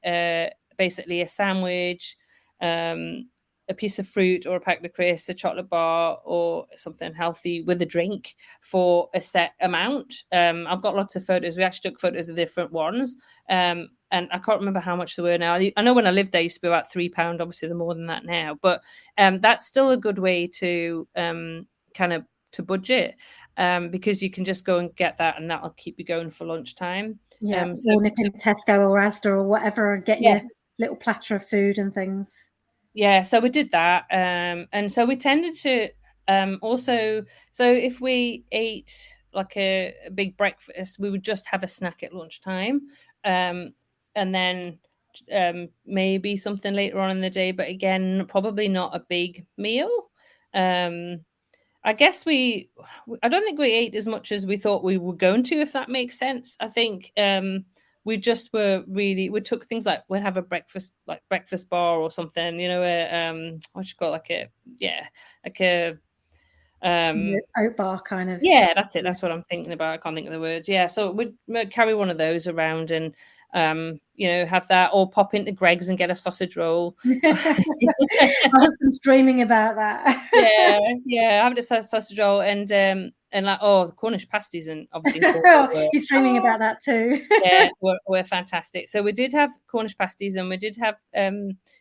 basically a sandwich, a piece of fruit or a packet of crisps, a chocolate bar or something healthy with a drink for a set amount. I've got lots of photos. We actually took photos of different ones. And I can't remember how much they were now. I know when I lived there, it used to be about £3. Obviously, they're more than that now. But that's still a good way to kind of to budget, because you can just go and get that and that'll keep you going for lunchtime. Or nip in Tesco or Asda or whatever and get your little platter of food and things. Yeah, so we did that. And so we tended to also, so if we ate like a big breakfast, we would just have a snack at lunchtime. And then maybe something later on in the day, but again, probably not a big meal. I guess I don't think we ate as much as we thought we were going to, if that makes sense. I think we just we took things like we'd have a breakfast bar or something, what you call it, like a oat bar kind of. Yeah, that's it. That's what I'm thinking about. I can't think of the words. Yeah, so we'd carry one of those around and have that, or pop into Greg's and get a sausage roll. My husband's dreaming about that. yeah, having a sausage roll and like the Cornish pasties, and obviously he's dreaming about that too. Yeah, we're fantastic. So we did have Cornish pasties and we did have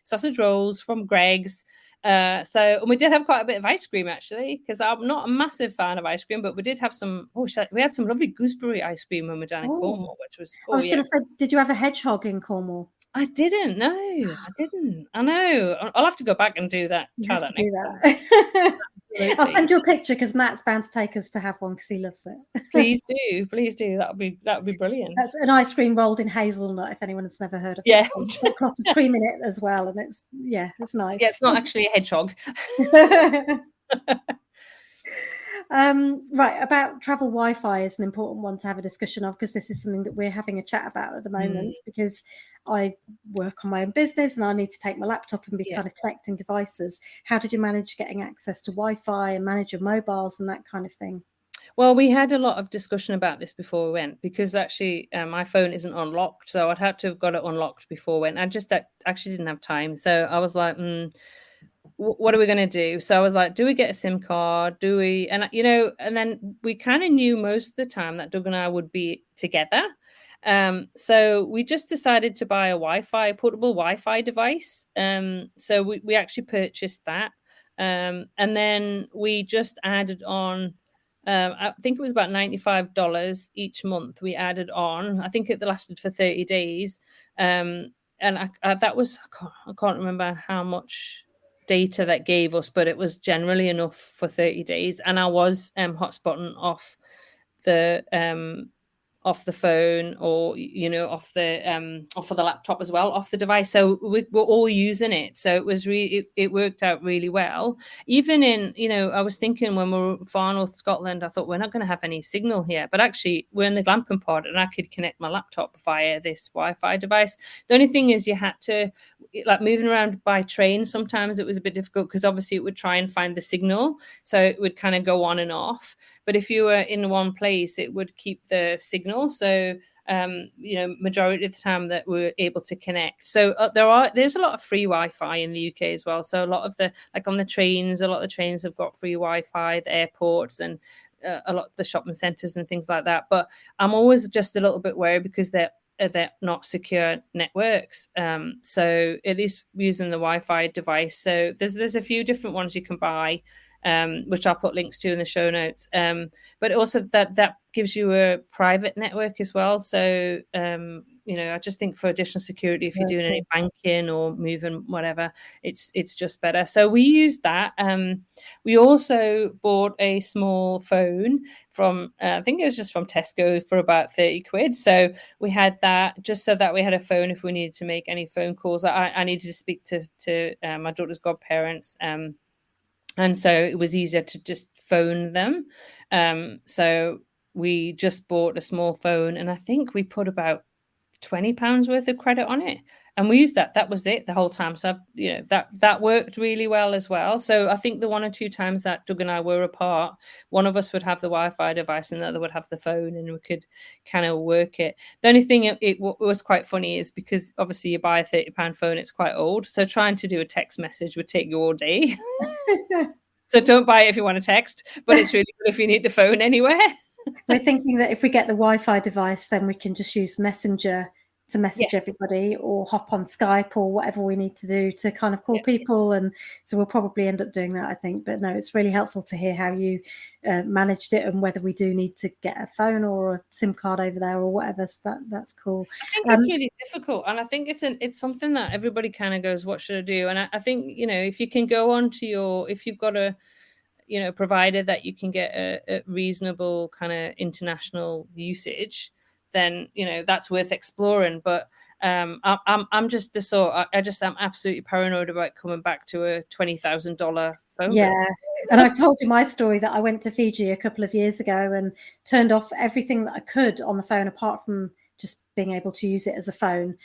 sausage rolls from Greg's. And we did have quite a bit of ice cream actually, because I'm not a massive fan of ice cream, but we did have some. We had some lovely gooseberry ice cream when we were down in Cornwall, which was. I was going to say, did you have a hedgehog in Cornwall? I didn't. No, I didn't. I know. I'll have to go back and do that. Try that next time. I'll send you a picture because Matt's bound to take us to have one because he loves it. Please do. That would be brilliant. That's an ice cream rolled in hazelnut. If anyone has never heard of it, it's got clotted cream in it as well, and it's nice. Yeah, it's not actually a hedgehog. Right, about travel Wi-Fi is an important one to have a discussion of, because this is something that we're having a chat about at the moment, because I work on my own business and I need to take my laptop and be kind of collecting devices. How did you manage getting access to Wi-Fi and manage your mobiles and that kind of thing? Well, we had a lot of discussion about this before we went, because actually my phone isn't unlocked, so I'd had to have got it unlocked before we went. I just actually didn't have time, so I was like, what are we going to do? So I was like, do we get a SIM card? Do we? And and then we kind of knew most of the time that Doug and I would be together. So we just decided to buy a portable Wi-Fi device. So we actually purchased that. And then we just added on, I think it was about $95 each month we added on. I think it lasted for 30 days. And that was, I can't remember how much data that gave us, but it was generally enough for 30 days. And I was hotspotting off the phone, or off the laptop as well, off the device. So we're all using it. So it was it worked out really well. Even in I was thinking when we were far north Scotland, I thought we're not going to have any signal here, but actually we're in the glamping pod and I could connect my laptop via this Wi-Fi device. The only thing is you had to, like, moving around by train, sometimes it was a bit difficult because obviously it would try and find the signal, so it would kind of go on and off. But if you were in one place, it would keep the signal. So majority of the time that we're able to connect. So there's a lot of free Wi-Fi in the UK as well. So a lot of on the trains, a lot of the trains have got free Wi-Fi, the airports, and a lot of the shopping centres and things like that. But I'm always just a little bit worried because they're not secure networks. So at least using the Wi-Fi device. So there's a few different ones you can buy, which I'll put links to in the show notes. But also that gives you a private network as well. So I just think for additional security, if you're doing any banking or moving whatever, it's just better. So we used that. We also bought a small phone from I think it was just from Tesco for about 30 quid. So we had that just so that we had a phone if we needed to make any phone calls. I needed to speak to my daughter's godparents. And so it was easier to just phone them. So we just bought a small phone, and I think we put about £20 worth of credit on it, and we used that. That was it the whole time. So that worked really well as well. So I think the one or two times that Doug and I were apart, one of us would have the Wi-Fi device and the other would have the phone, and we could kind of work it. The only thing it was quite funny is because obviously you buy a £30 phone, it's quite old. So trying to do a text message would take you all day. So don't buy it if you want to text, but it's really good if you need the phone anywhere. We're thinking that if we get the Wi-Fi device, then we can just use Messenger to message everybody, or hop on Skype, or whatever we need to do to kind of call people. And so we'll probably end up doing that, I think. But no, it's really helpful to hear how you managed it, and whether we do need to get a phone or a SIM card over there or whatever. So that's cool. I think it's really difficult, and I think it's something that everybody kind of goes, what should I do? And I think, if you can go on to if you've got a provider that you can get a reasonable kind of international usage, then that's worth exploring. But I'm just the sort. I'm absolutely paranoid about coming back to a $20,000 phone. Yeah, and I've told you my story that I went to Fiji a couple of years ago and turned off everything that I could on the phone, apart from just being able to use it as a phone.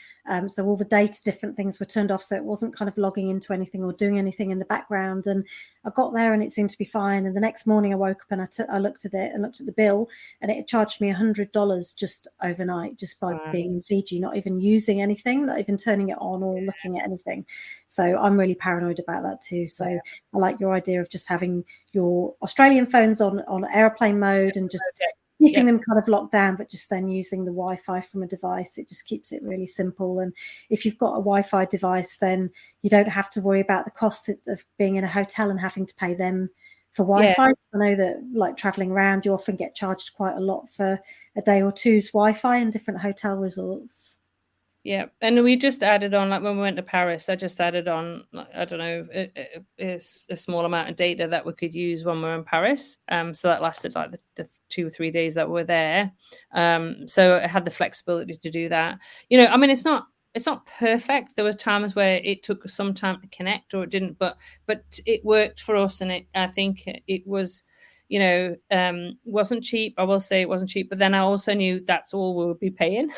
So all the data, different things were turned off, so it wasn't kind of logging into anything or doing anything in the background. And I got there and it seemed to be fine. And the next morning I woke up and I looked at it and looked at the bill, and it had charged me $100 just overnight, just by being in Fiji, not even using anything, not even turning it on or looking at anything. So I'm really paranoid about that too. So I like your idea of just having your Australian phones on airplane mode and just keeping them kind of locked down, but just then using the Wi-Fi from a device. It just keeps it really simple. And if you've got a Wi-Fi device, then you don't have to worry about the cost of being in a hotel and having to pay them for Wi-Fi. I know that, like, traveling around, you often get charged quite a lot for a day or two's Wi-Fi in different hotel resorts. Yeah, and we just added on, like when we went to Paris, I just added on, I don't know, a small amount of data that we could use when we were in Paris. So that lasted like the 2 or 3 days that we're there. So it had the flexibility to do that. I mean, it's not perfect. There was times where it took some time to connect, or it didn't, but it worked for us, and I think it was. Wasn't cheap. I will say it wasn't cheap, but then I also knew that's all we would be paying.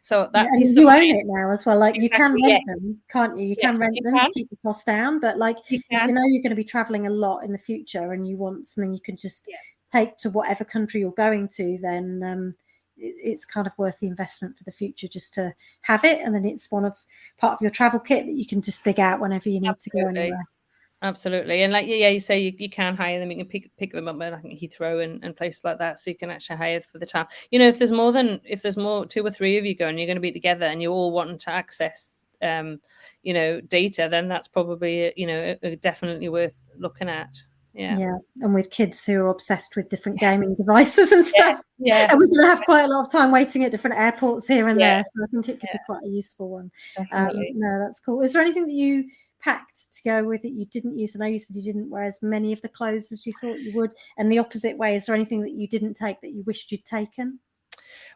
So that you own it now as well. Like, exactly, you can rent them, can't you? You can rent them to keep the cost down. But like, if you're going to be traveling a lot in the future, and you want something you can just take to whatever country you're going to, then it's kind of worth the investment for the future just to have it. And then it's part of your travel kit that you can just dig out whenever you need to go anywhere. Absolutely. And like, you say you can hire them, you can pick them up at Heathrow and places like that. So you can actually hire for the time. If there's more 2 or 3 of you going, you're going to be together and you're all wanting to access, data, then that's probably, definitely worth looking at. Yeah. And with kids who are obsessed with different gaming devices and stuff. Yeah. And we're going to have quite a lot of time waiting at different airports here and there. So I think it could be quite a useful one. No, that's cool. Is there anything that you packed to go with that you didn't use? I know you said you didn't wear as many of the clothes as you thought you would. And the opposite way, is there anything that you didn't take that you wished you'd taken?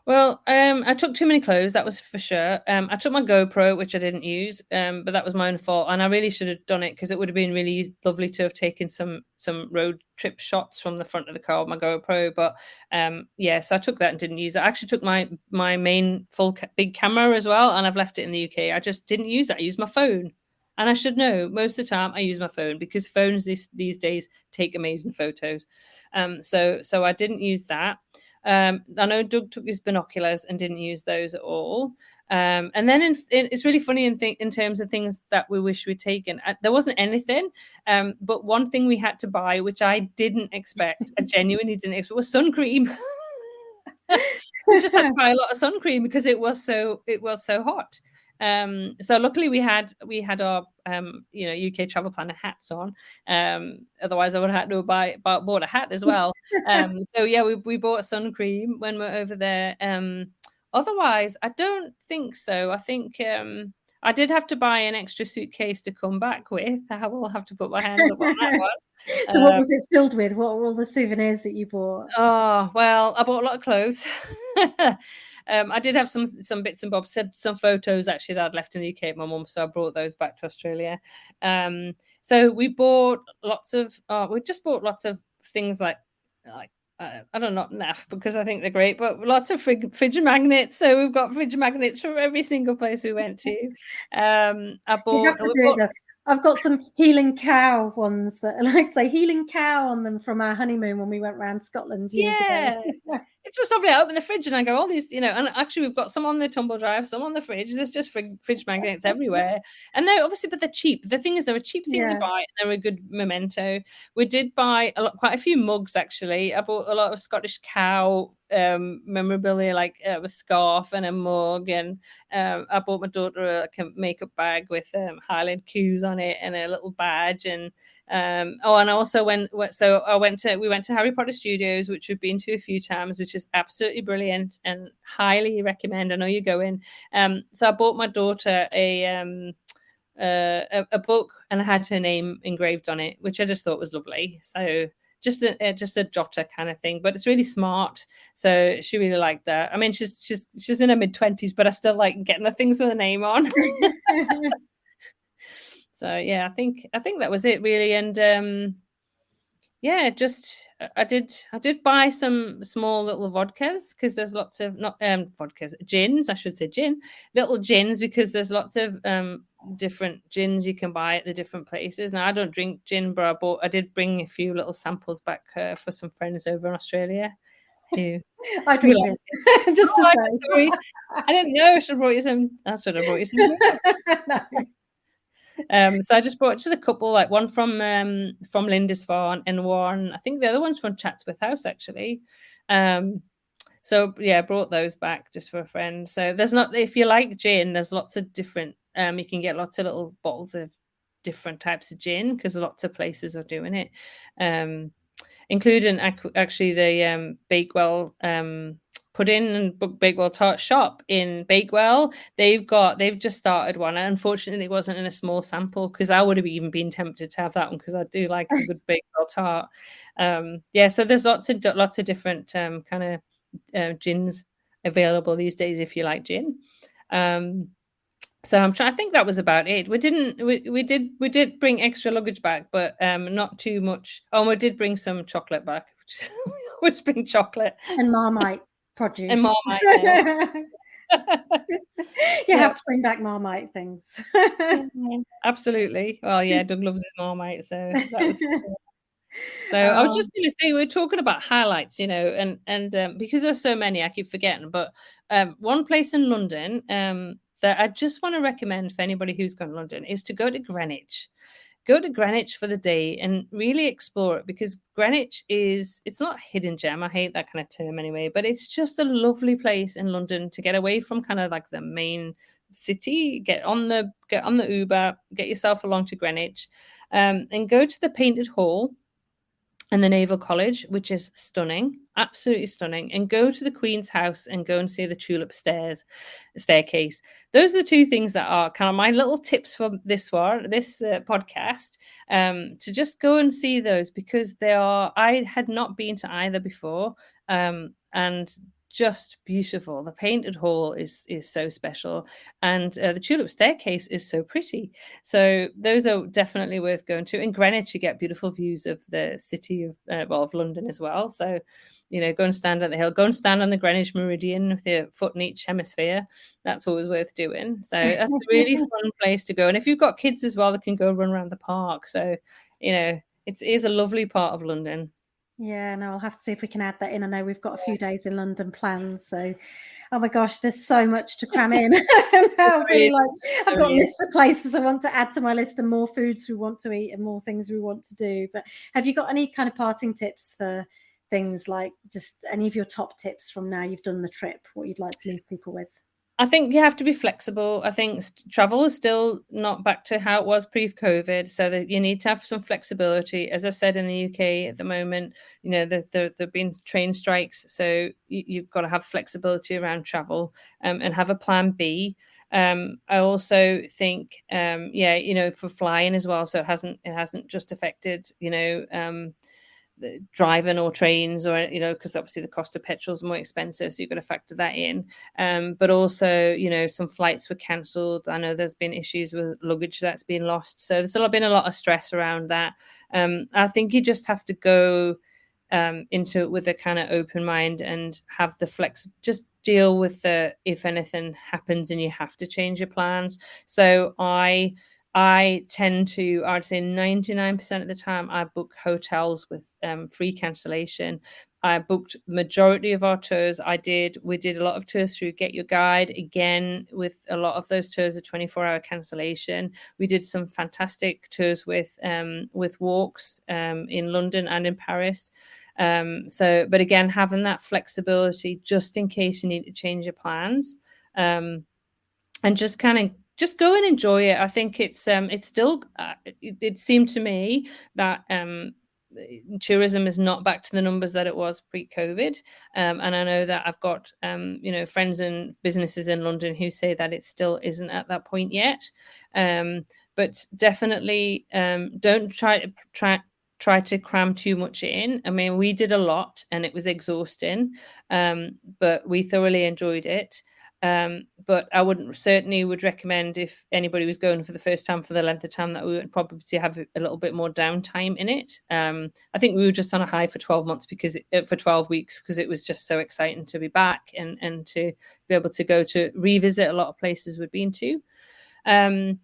Well, I took too many clothes, that was for sure. I took my GoPro, which I didn't use, but that was my own fault. And I really should have done it, because it would have been really lovely to have taken some road trip shots from the front of the car with my GoPro. But so I took that and didn't use it. I actually took my main full big camera as well, and I've left it in the UK. I just didn't use it. I used my phone. And I should know, most of the time I use my phone, because phones these days take amazing photos. So I didn't use that. I know Doug took his binoculars and didn't use those at all. And then it's really funny in terms of things that we wish we'd taken. There wasn't anything, but one thing we had to buy, which I didn't expect, I genuinely didn't expect, was sun cream. We just had to buy a lot of sun cream because it was so hot. So luckily we had our UK travel planner hats on. Otherwise I would have had to bought a hat as well. So yeah, we bought sun cream when we were over there. Otherwise I don't think so. I think I did have to buy an extra suitcase to come back with. I will have to put my hands up on that one. So what was it filled with? What were all the souvenirs that you bought? Oh, well, I bought a lot of clothes. I did have some bits and bobs, some photos actually that I'd left in the UK with my mum, so I brought those back to Australia. So we bought we just bought lots of things like I don't know, naff, because I think they're great, but lots of fridge magnets. So we've got fridge magnets from every single place we went to. I've got some healing cow ones that are say healing cow on them from our honeymoon when we went around Scotland years ago. It's just lovely. I open the fridge and I go, all these, and actually we've got some on the tumble dryer, some on the fridge. There's just fridge magnets everywhere. And they're obviously, but they're cheap. The thing is, they're a cheap thing to buy, and they're a good memento. We did buy quite a few mugs, actually. I bought a lot of Scottish cow memorabilia, like a scarf and a mug, and I bought my daughter a makeup bag with Highland cues on it and a little badge, and and also we went to Harry Potter Studios, which we've been to a few times, which is absolutely brilliant and highly recommend. I know you're going. So I bought my daughter a book, and I had her name engraved on it, which I just thought was lovely. So just a jotter kind of thing, but it's really smart. So she really liked that. I mean, she's in her mid-20s, but I still like getting the things with a name on. So yeah, I think that was it really. And I did buy some small little vodkas, because there's lots of gins, I should say little gins, because there's lots of different gins you can buy at the different places. Now I don't drink gin, but I did bring a few little samples back for some friends over in Australia. I drink gin. Just to say. I didn't know I should have brought you some. I should have brought you some. No. So I just brought just a couple, like one from Lindisfarne and one, I think the other one's from Chatsworth House, actually. So yeah, I brought those back just for a friend. So if you like gin, there's lots of different, you can get lots of little bottles of different types of gin, because lots of places are doing it, including actually the Bakewell pudding and Bakewell tart shop in Bakewell. They've just started one, and unfortunately it wasn't in a small sample, because I would have even been tempted to have that one, because I do like a good Bakewell tart. So there's lots of different kind of gins available these days if you like gin. So I think that was about it. We did bring extra luggage back, but not too much. Oh, we did bring some chocolate back. We always bring chocolate and Marmite produce. And Marmite. You have to bring back Marmite things. Absolutely. Well, yeah, Doug loves his Marmite, so that was cool. So I was just going to say, we're talking about highlights, and because there's so many, I keep forgetting. But one place in London that I just want to recommend for anybody who's gone to London is to go to Greenwich. Go to Greenwich for the day and really explore it, because Greenwich it's not a hidden gem. I hate that kind of term anyway, but it's just a lovely place in London to get away from kind of like the main city. Get on the Uber, get yourself along to Greenwich, and go to the Painted Hall and the Naval College, which is stunning, absolutely stunning, and go to the Queen's House and go and see the Tulip staircase. Those are the two things that are kind of my little tips for this podcast, to just go and see those, because I had not been to either before, and just beautiful. The Painted Hall is so special, and the Tulip staircase is so pretty. So those are definitely worth going to. In Greenwich, you get beautiful views of the city of London as well. So, go and stand at the hill, go and stand on the Greenwich Meridian with your foot in each hemisphere. That's always worth doing. So that's a really fun place to go. And if you've got kids as well, they can go run around the park. So, it is a lovely part of London. Yeah, no, I'll have to see if we can add that in. I know we've got a few days in London planned, so oh my gosh, there's so much to cram in. I'm feeling like I've got lists of places I want to add to my list and more foods we want to eat and more things we want to do. But have you got any kind of parting tips for things, like just any of your top tips from now you've done the trip, what you'd like to leave people with? I think you have to be flexible. I think travel is still not back to how it was pre-COVID, so that you need to have some flexibility. As I've said, in the UK at the moment, there've been train strikes, so you've got to have flexibility around travel, and have a plan B. I also think, for flying as well. So it hasn't just affected, driving or trains, or because obviously the cost of petrol is more expensive, so you've got to factor that in. But also, some flights were cancelled. I know there's been issues with luggage that's been lost, so there's been a lot of stress around that. I think you just have to go into it with a kind of open mind and have the flex, just deal with if anything happens and you have to change your plans. So I'd say 99% of the time, I book hotels with free cancellation. I booked majority of our tours. We did a lot of tours through Get Your Guide. Again, with a lot of those tours, a 24-hour cancellation. We did some fantastic tours with walks in London and in Paris. But again, having that flexibility just in case you need to change your plans, and just go and enjoy it. I think it's still, it seemed to me that tourism is not back to the numbers that it was pre-COVID. And I know that I've got, friends and businesses in London who say that it still isn't at that point yet. But definitely don't try to cram too much in. I mean, we did a lot and it was exhausting, but we thoroughly enjoyed it. But I would recommend, if anybody was going for the first time for the length of time, that we would probably have a little bit more downtime in it. I think we were just on a high for 12 months for 12 weeks, because it was just so exciting to be back and to be able to go to revisit a lot of places we'd been to. And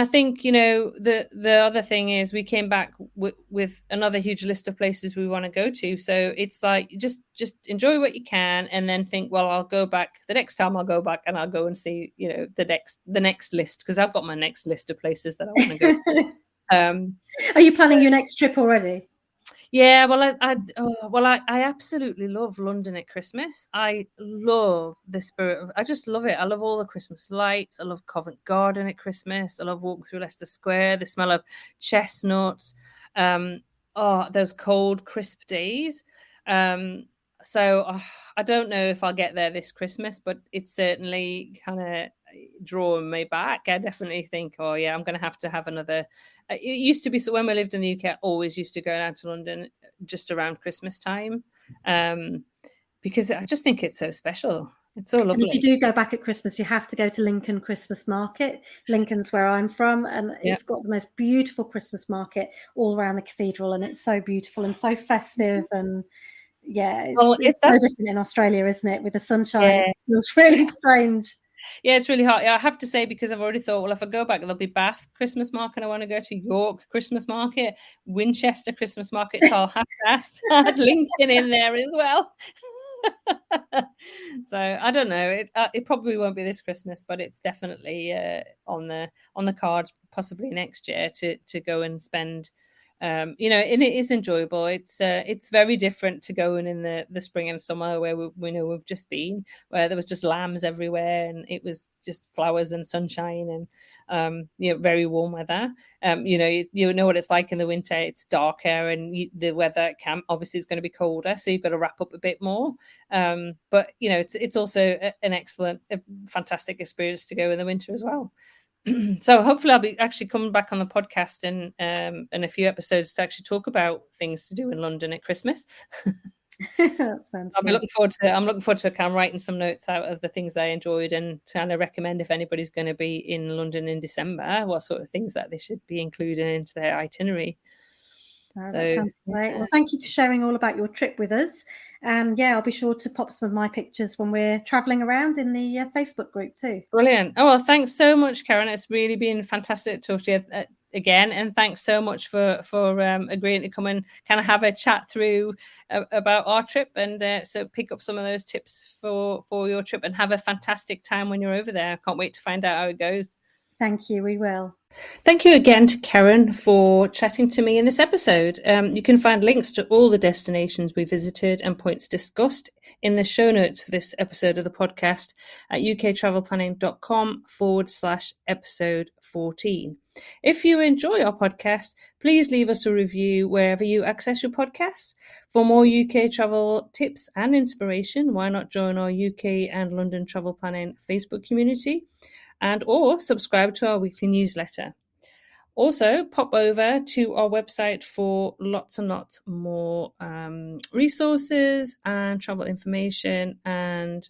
I think, the other thing is we came back with another huge list of places we want to go to. So it's like, just enjoy what you can, and then think, well, I'll go back the next time I'll go back, and I'll go and see, the next list, because I've got my next list of places that I want to go. Are you planning your next trip already? Yeah, well, I absolutely love London at Christmas. I love the spirit I just love it. I love all the Christmas lights. I love Covent Garden at Christmas. I love walking through Leicester Square, the smell of chestnuts. Those cold, crisp days. So I don't know if I'll get there this Christmas, but it's certainly kind of drawing me back. I definitely think, I'm going to have another. It used to be, so when we lived in the UK, I always used to go down to London just around Christmas time, because I just think it's so special. It's so lovely. And if you do go back at Christmas, you have to go to Lincoln Christmas Market. Lincoln's where I'm from, and it's got the most beautiful Christmas market all around the cathedral, and it's so beautiful and so festive. And it's so different in Australia, isn't it? With the sunshine, it feels really strange. Yeah, it's really hot. Yeah, I have to say, because I've already thought, well, if I go back, there'll be Bath Christmas Market. I want to go to York Christmas Market, Winchester Christmas Market. So I'll have to add Lincoln in there as well. So I don't know. It probably won't be this Christmas, but it's definitely on the cards, possibly next year, to go and spend. And it is enjoyable. It's very different to going in the spring and summer, where we've just been, where there was just lambs everywhere and it was just flowers and sunshine and very warm weather. You know what it's like in the winter. It's darker, and the weather at camp obviously is going to be colder, so you've got to wrap up a bit more. But it's also a fantastic experience to go in the winter as well. So hopefully I'll be actually coming back on the podcast in a few episodes to actually talk about things to do in London at Christmas. That sounds I'm looking forward to kind of writing some notes out of the things I enjoyed, and trying to recommend, if anybody's going to be in London in December, what sort of things that they should be including into their itinerary. That sounds great. Well, thank you for sharing all about your trip with us. And I'll be sure to pop some of my pictures when we're traveling around in the Facebook group too. Brilliant. Oh, well, thanks so much, Karen. It's really been fantastic to talk to you. again, and thanks so much for agreeing to come and kind of have a chat through about our trip, and so pick up some of those tips for your trip, and have a fantastic time when you're over there. I can't wait to find out how it goes. Thank you, we will. Thank you again to Karen for chatting to me in this episode. You can find links to all the destinations we visited and points discussed in the show notes for this episode of the podcast at uktravelplanning.com/episode 14. If you enjoy our podcast, please leave us a review wherever you access your podcasts. For more UK travel tips and inspiration, why not join our UK and London travel planning Facebook community, or subscribe to our weekly newsletter. Also, pop over to our website for lots and lots more resources and travel information, and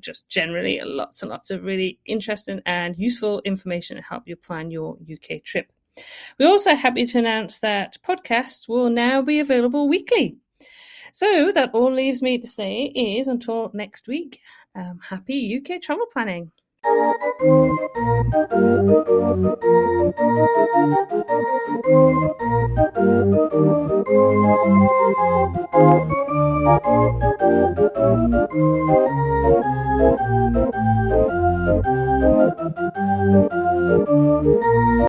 just generally lots and lots of really interesting and useful information to help you plan your UK trip. We're also happy to announce that podcasts will now be available weekly. So that all leaves me to say is, until next week, happy UK travel planning.